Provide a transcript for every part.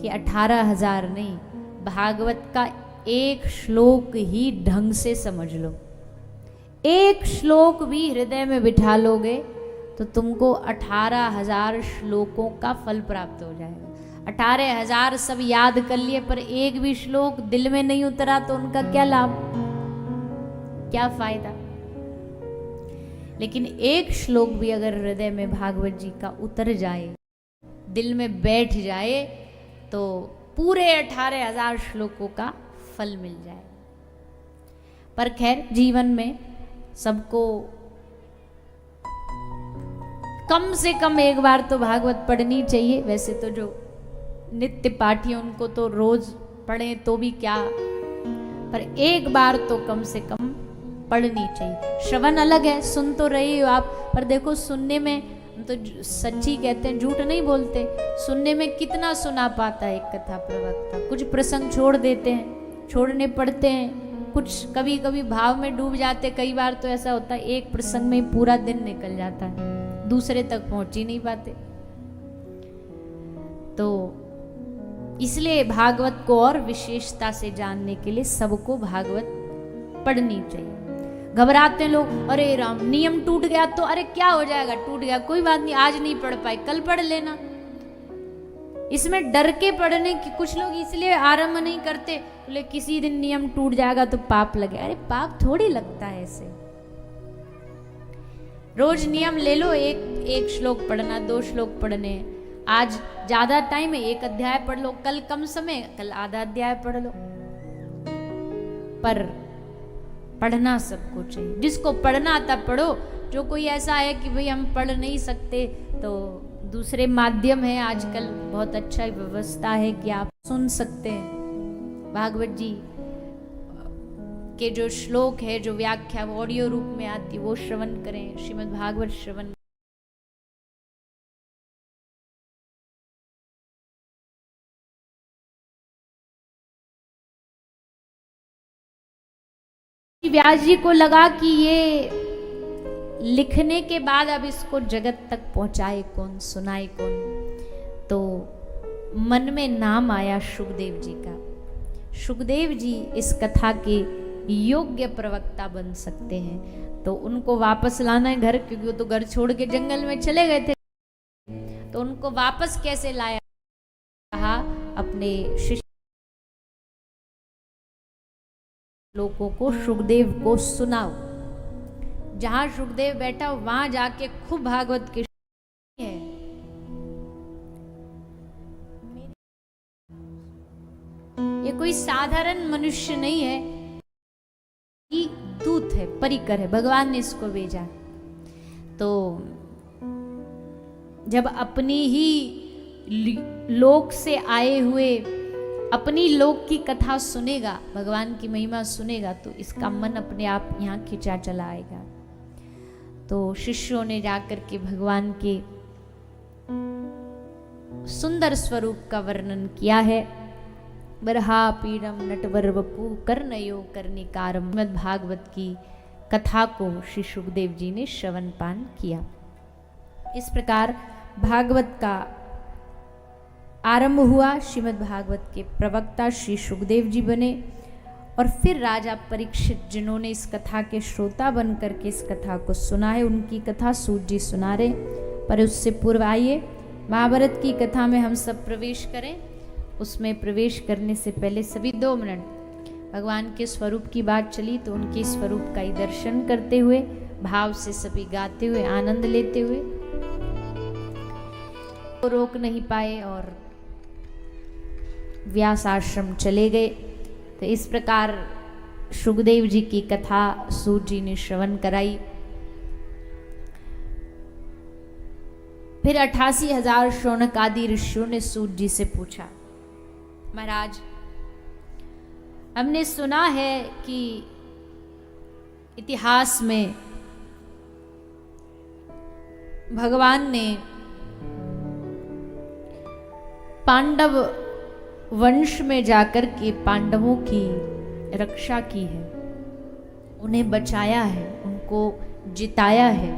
कि 18,000 नहीं, भागवत का एक श्लोक ही ढंग से समझ लो, एक श्लोक भी हृदय में बिठा लोगे तो तुमको 18,000 श्लोकों का फल प्राप्त हो जाएगा। 18,000 सब याद कर लिए पर एक भी श्लोक दिल में नहीं उतरा तो उनका क्या लाभ, क्या फायदा। लेकिन एक श्लोक भी अगर हृदय में भागवत जी का उतर जाए, दिल में बैठ जाए, तो पूरे 18,000 श्लोकों का फल मिल जाए। पर खैर जीवन में सबको कम से कम एक बार तो भागवत पढ़नी चाहिए। वैसे तो जो नित्य पाठी हैं उनको तो रोज पढ़ें तो भी क्या, पर एक बार तो कम से कम पढ़नी चाहिए। श्रवण अलग है, सुन तो रही हो आप, पर देखो सुनने में हम तो सच्ची कहते हैं, झूठ नहीं बोलते। सुनने में कितना सुना पाता है एक कथा प्रवक्ता, कुछ प्रसंग छोड़ देते हैं, छोड़ने पड़ते हैं, कुछ कभी कभी भाव में डूब जाते। कई बार तो ऐसा होता है एक प्रसंग में पूरा दिन निकल जाता है, दूसरे तक पहुंच ही नहीं पाते। तो इसलिए भागवत को और विशेषता से जानने के लिए सबको भागवत पढ़नी चाहिए। घबराते हैं लोग, अरे राम नियम टूट गया तो, अरे क्या हो जाएगा, टूट गया कोई बात नहीं, आज नहीं पढ़ पाए कल पढ़ लेना। इसमें डर के पढ़ने की कुछ लोग इसलिए आरंभ नहीं करते, बोले किसी दिन नियम टूट जाएगा तो पाप लगे। अरे पाप थोड़ी लगता है ऐसे, रोज नियम ले लो, एक श्लोक पढ़ना, 2 श्लोक पढ़ने। आज ज्यादा टाइम है, 1 अध्याय पढ़ लो, कल कम समय, कल आधा अध्याय पढ़ लो। पर पढ़ना सबको चाहिए, जिसको पढ़ना आता पढ़ो। जो कोई ऐसा है कि भाई हम पढ़ नहीं सकते, तो दूसरे माध्यम है आजकल, बहुत अच्छा व्यवस्था है कि आप सुन सकते हैं। भागवत जी के जो श्लोक है, जो व्याख्या ऑडियो रूप में आती, वो श्रवण करें, श्रीमद् भागवत श्रवण। व्यास जी को लगा कि ये लिखने के बाद अब इसको जगत तक पहुंचाए कौन, सुनाए कौन। तो मन में नाम आया सुखदेव जी का। सुखदेव जी इस कथा के योग्य प्रवक्ता बन सकते हैं, तो उनको वापस लाना है घर, क्योंकि वो तो घर छोड़ के जंगल में चले गए थे। तो उनको वापस कैसे लाया, कहा अपने शिष्य लोगों को सुखदेव को सुनाओ। जहां सुखदेव बैठा वहां जाके खूब भागवत के है। ये कोई साधारण मनुष्य नहीं है, ये दूत है, परिकर है, भगवान ने इसको भेजा। तो जब अपनी ही लोक से आए हुए अपनी लोक की कथा सुनेगा, भगवान की महिमा सुनेगा, तो इसका मन अपने आप यहाँ खिंचा चला आएगा। तो शिष्यों ने जाकर के भगवान के सुंदर स्वरूप का वर्णन किया है। बरहा पीड़म नटवर वपु कर्णयो कर्णिकारम, श्रीमद् भागवत की कथा को श्री सुखदेव जी ने श्रवण पान किया। इस प्रकार भागवत का आरंभ हुआ। श्रीमद् भागवत के प्रवक्ता श्री सुखदेव जी बने, और फिर राजा परीक्षित, जिन्होंने इस कथा के श्रोता बन करके इस कथा को सुना है, उनकी कथा सूत जी सुना रहे। पर उससे पूर्व आइए महाभारत की कथा में हम सब प्रवेश करें। उसमें प्रवेश करने से पहले सभी 2 मिनट भगवान के स्वरूप की बात चली, तो उनके स्वरूप का ही दर्शन करते हुए, भाव से सभी गाते हुए, आनंद लेते हुए, तो रोक नहीं पाए और व्यास आश्रम चले गए। तो इस प्रकार सुखदेव जी की कथा सूत जी ने श्रवण कराई। फिर 88,000 शौनक आदि ऋषियों ने सूत जी से पूछा, महाराज हमने सुना है कि इतिहास में भगवान ने पांडव वंश में जाकर के पांडवों की रक्षा की है, उन्हें बचाया है, उनको जिताया है।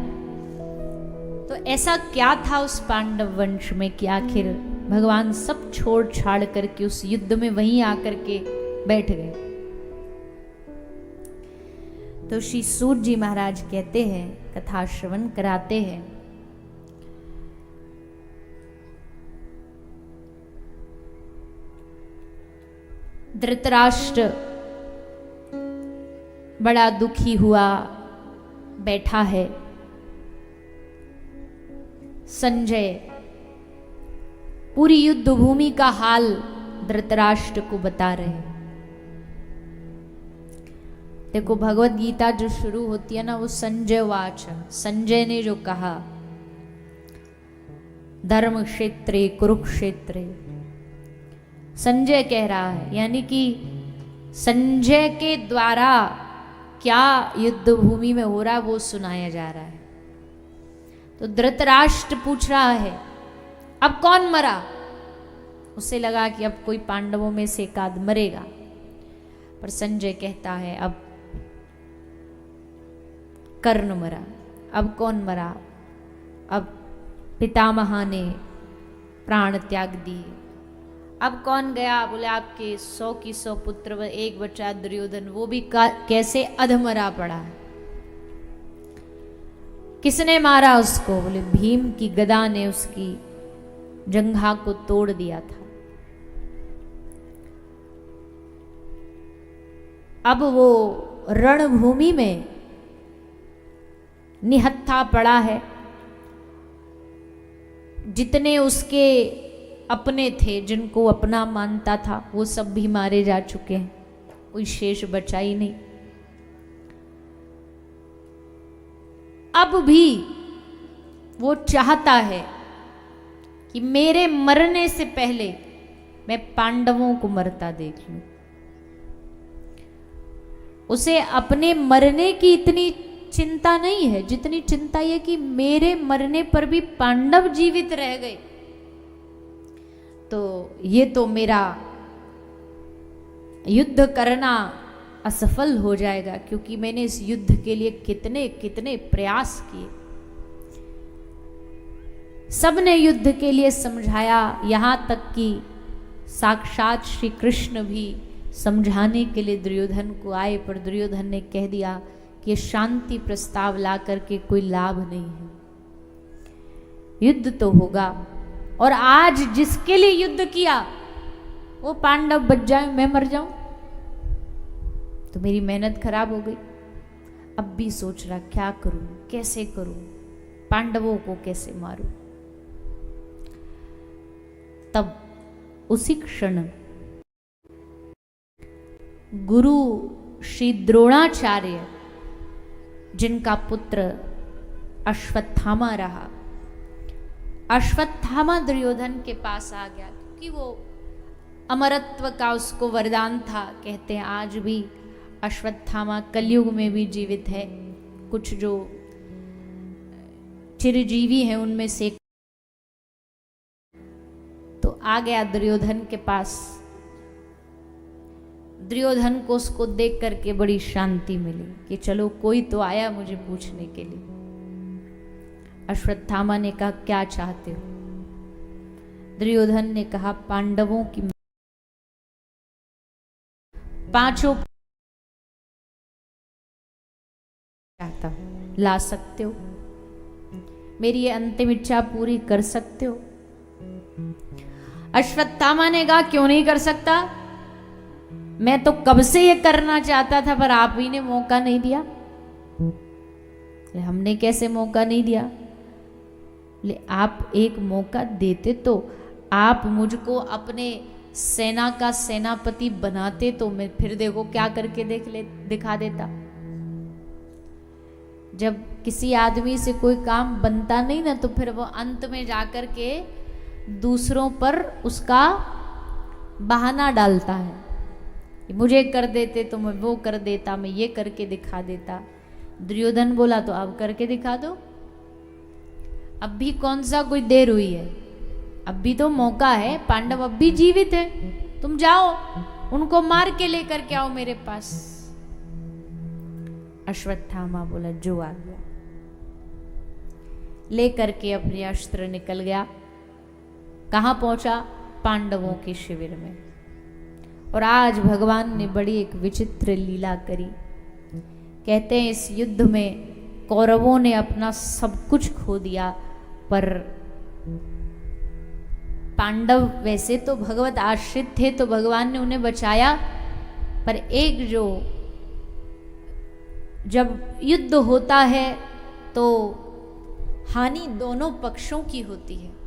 तो ऐसा क्या था उस पांडव वंश में कि आखिर भगवान सब छोड़ छाड़ करके उस युद्ध में वहीं आकर के बैठ गए। तो श्री सूत जी महाराज कहते हैं, कथा श्रवण कराते हैं, धृतराष्ट्र बड़ा दुखी हुआ बैठा है। संजय पूरी युद्ध भूमि का हाल धृतराष्ट्र को बता रहे हैं। देखो भगवत गीता जो शुरू होती है ना, वो संजय वाच, संजय ने जो कहा, धर्म क्षेत्रे कुरुक्षेत्रे, संजय कह रहा है, यानी कि संजय के द्वारा क्या युद्ध भूमि में हो रहा है वो सुनाया जा रहा है। तो धृतराष्ट्र पूछ रहा है अब कौन मरा। उसे लगा कि अब कोई पांडवों में से एकाध मरेगा, पर संजय कहता है अब कर्ण मरा। अब कौन मरा? अब पितामह ने प्राण त्याग दिए। अब कौन गया? बोले आपके 100 की 100 पुत्र व एक बच्चा दुर्योधन, वो भी कैसे अधमरा पड़ा है। किसने मारा उसको? बोले भीम की गदा ने उसकी जंघा को तोड़ दिया था। अब वो रणभूमि में निहत्था पड़ा है। जितने उसके अपने थे, जिनको अपना मानता था, वो सब भी मारे जा चुके हैं, कोई शेष बचा ही नहीं। अब भी वो चाहता है कि मेरे मरने से पहले मैं पांडवों को मरता देख लूं। उसे अपने मरने की इतनी चिंता नहीं है जितनी चिंता ये कि मेरे मरने पर भी पांडव जीवित रह गए तो ये तो मेरा युद्ध करना असफल हो जाएगा, क्योंकि मैंने इस युद्ध के लिए कितने कितने प्रयास किए। सबने युद्ध के लिए समझाया, यहाँ तक कि साक्षात श्री कृष्ण भी समझाने के लिए दुर्योधन को आए, पर दुर्योधन ने कह दिया कि शांति प्रस्ताव ला करके कोई लाभ नहीं है, युद्ध तो होगा। और आज जिसके लिए युद्ध किया वो पांडव बच जाए, मैं मर जाऊं तो मेरी मेहनत खराब हो गई। अब भी सोच रहा क्या करूं, कैसे करूं, पांडवों को कैसे मारूं। तब उसी क्षण गुरु श्री द्रोणाचार्य, जिनका पुत्र अश्वत्थामा रहा, अश्वत्थामा दुर्योधन के पास आ गया, क्योंकि वो अमरत्व का उसको वरदान था। कहते हैं आज भी अश्वत्थामा कलयुग में भी जीवित है। कुछ जो चिरजीवी हैं उनमें से तो आ गया दुर्योधन के पास। दुर्योधन को उसको देख करके बड़ी शांति मिली कि चलो कोई तो आया मुझे पूछने के लिए। अश्वत्थामा ने कहा क्या चाहते हो? दुर्योधन ने कहा पांडवों की पांचों चाहता हूं, ला सकते हो? मेरी ये अंतिम इच्छा पूरी कर सकते हो? अश्वत्थामा ने कहा क्यों नहीं कर सकता, मैं तो कब से ये करना चाहता था पर आप ही ने मौका नहीं दिया। हमने कैसे मौका नहीं दिया? आप एक मौका देते तो, आप मुझको अपने सेना का सेनापति बनाते तो मैं फिर देखो क्या करके दिखा देता। जब किसी आदमी से कोई काम बनता नहीं ना, तो फिर वो अंत में जाकर के दूसरों पर उसका बहाना डालता है, मुझे कर देते तो मैं वो कर देता, मैं ये करके दिखा देता। दुर्योधन बोला तो अब करके दिखा दो, अब भी कौन सा कोई देर हुई है, अब भी तो मौका है, पांडव अब भी जीवित है, तुम जाओ उनको मार के लेकर के आओ मेरे पास। अश्वत्थामा बोला जो आ गया। लेकर के अपने अस्त्र निकल गया कहाँ पहुंचा? पांडवों के शिविर में। और आज भगवान ने बड़ी एक विचित्र लीला करी। कहते हैं इस युद्ध में कौरवों ने अपना सब कुछ खो दिया, पर पांडव वैसे तो भगवत आश्रित थे तो भगवान ने उन्हें बचाया, पर एक जो जब युद्ध होता है तो हानि दोनों पक्षों की होती है।